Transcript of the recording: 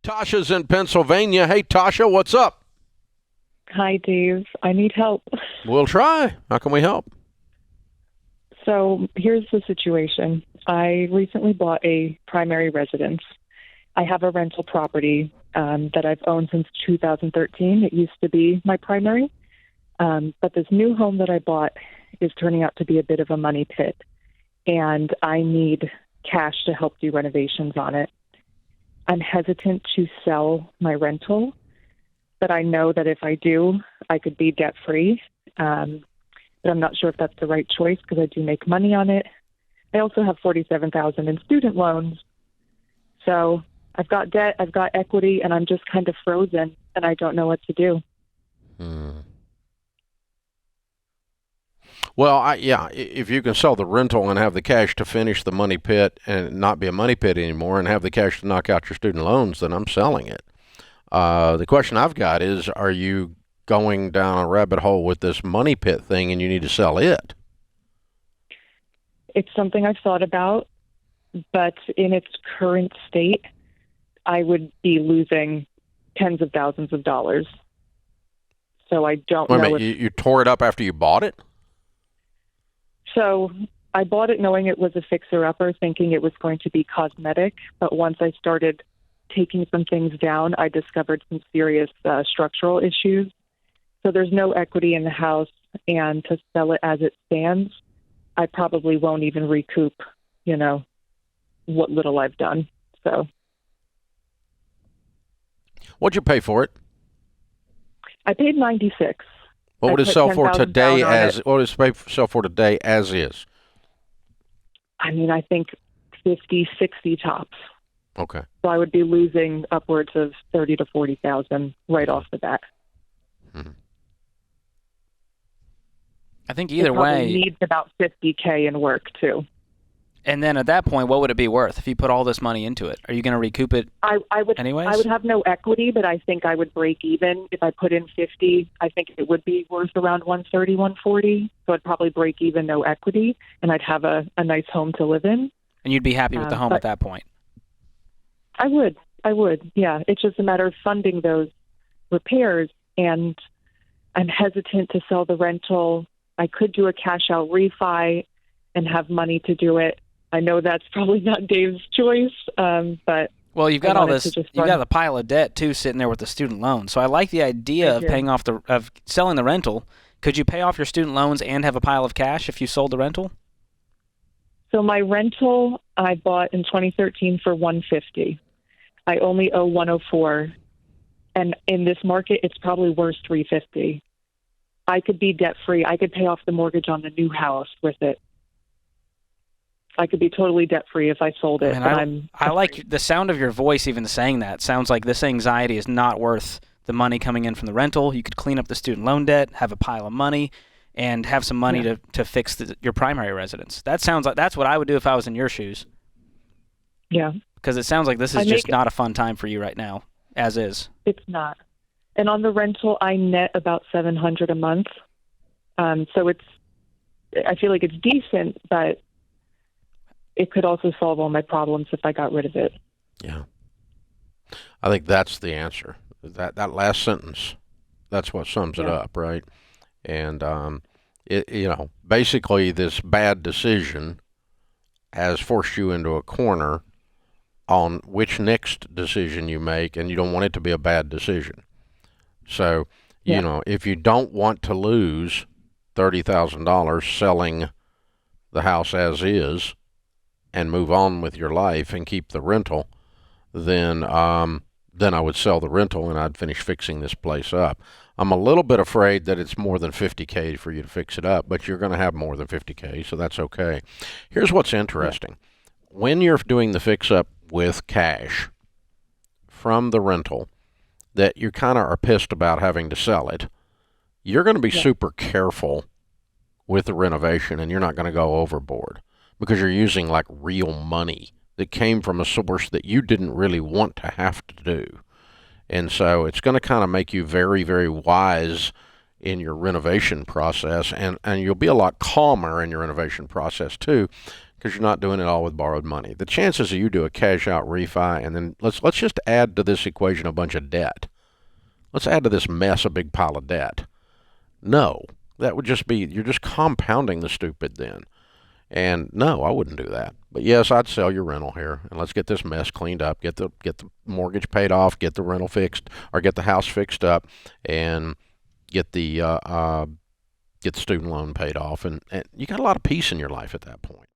Tasha's in Pennsylvania. Hey, Tasha, what's up? Hi, Dave. I need help. We'll try. How can we help? So here's the situation. I recently bought a primary residence. I have a rental property that I've owned since 2013. It used to be my primary. But this new home that I bought is turning out to be a bit of a money pit. And I need cash to help do renovations on it. I'm hesitant to sell my rental, but I know that if I do, I could be debt-free. But I'm not sure if that's the right choice because I do make money on it. I also have $47,000 in student loans. So I've got debt, I've got equity, and I'm just kind of frozen, and I don't know what to do. Well, if you can sell the rental and have the cash to finish the money pit and not be a money pit anymore and have the cash to knock out your student loans, then I'm selling it. The question I've got is, are you going down a rabbit hole with this money pit thing and you need to sell it? It's something I've thought about, but in its current state, I would be losing tens of thousands of dollars. So I don't know. Wait a minute, you tore it up after you bought it? So I bought it knowing it was a fixer-upper, thinking it was going to be cosmetic. But once I started taking some things down, I discovered some serious structural issues. So there's no equity in the house, and to sell it as it stands, I probably won't even recoup, what little I've done. So What'd you pay for it? I paid $96,000. What would it sell for today as is? I mean, I think 50, 60 tops. Okay. So I would be losing upwards of 30 to 40,000 right off the bat. Mm-hmm. I think either it way needs about $50K in work too. And then at that point, what would it be worth if you put all this money into it? Are you going to recoup it I would anyways? I would have no equity, but I think I would break even. If I put in 50, I think it would be worth around 130, 140. So I'd probably break even, no equity, and I'd have a nice home to live in. And you'd be happy with the home at that point? I would, yeah. It's just a matter of funding those repairs, and I'm hesitant to sell the rental. I could do a cash-out refi and have money to do it. I know that's probably not Dave's choice, but well, you've got all this. You've got a pile of debt too, sitting there with the student loan. So I like the idea of paying off of selling the rental. Could you pay off your student loans and have a pile of cash if you sold the rental? So my rental I bought in 2013 for $150. I only owe $104, and in this market, it's probably worth $350. I could be debt free. I could pay off the mortgage on the new house with it. I could be totally debt-free if I sold it. I like the sound of your voice even saying that. Sounds like this anxiety is not worth the money coming in from the rental. You could clean up the student loan debt, have a pile of money, and have some money to fix your primary residence. That sounds like that's what I would do if I was in your shoes. Yeah. Because it sounds like this is just not a fun time for you right now, as is. It's not. And on the rental, I net about $700 a month. So I feel like it's decent, but it could also solve all my problems if I got rid of it. Yeah. I think that's the answer. That last sentence, that's what sums it up, right? And, basically this bad decision has forced you into a corner on which next decision you make, and you don't want it to be a bad decision. So, if you don't want to lose $30,000 selling the house as is, and move on with your life and keep the rental, then I would sell the rental and I'd finish fixing this place up. I'm a little bit afraid that it's more than $50K for you to fix it up, but you're going to have more than $50K, so that's okay. Here's what's interesting. When you're doing the fix-up with cash from the rental that you kind of are pissed about having to sell it, you're going to be super careful with the renovation, and you're not going to go overboard, because you're using like real money that came from a source that you didn't really want to have to do. And so it's going to kind of make you very, very wise in your renovation process, and you'll be a lot calmer in your renovation process too, because you're not doing it all with borrowed money. The chances of you do a cash out refi, and then let's just add to this equation a bunch of debt. Let's add to this mess a big pile of debt. No, that would just be, you're just compounding the stupid then. And no, I wouldn't do that. But yes, I'd sell your rental here, and let's get this mess cleaned up. Get the mortgage paid off. Get the rental fixed, or get the house fixed up, and get the student loan paid off. And you got a lot of peace in your life at that point.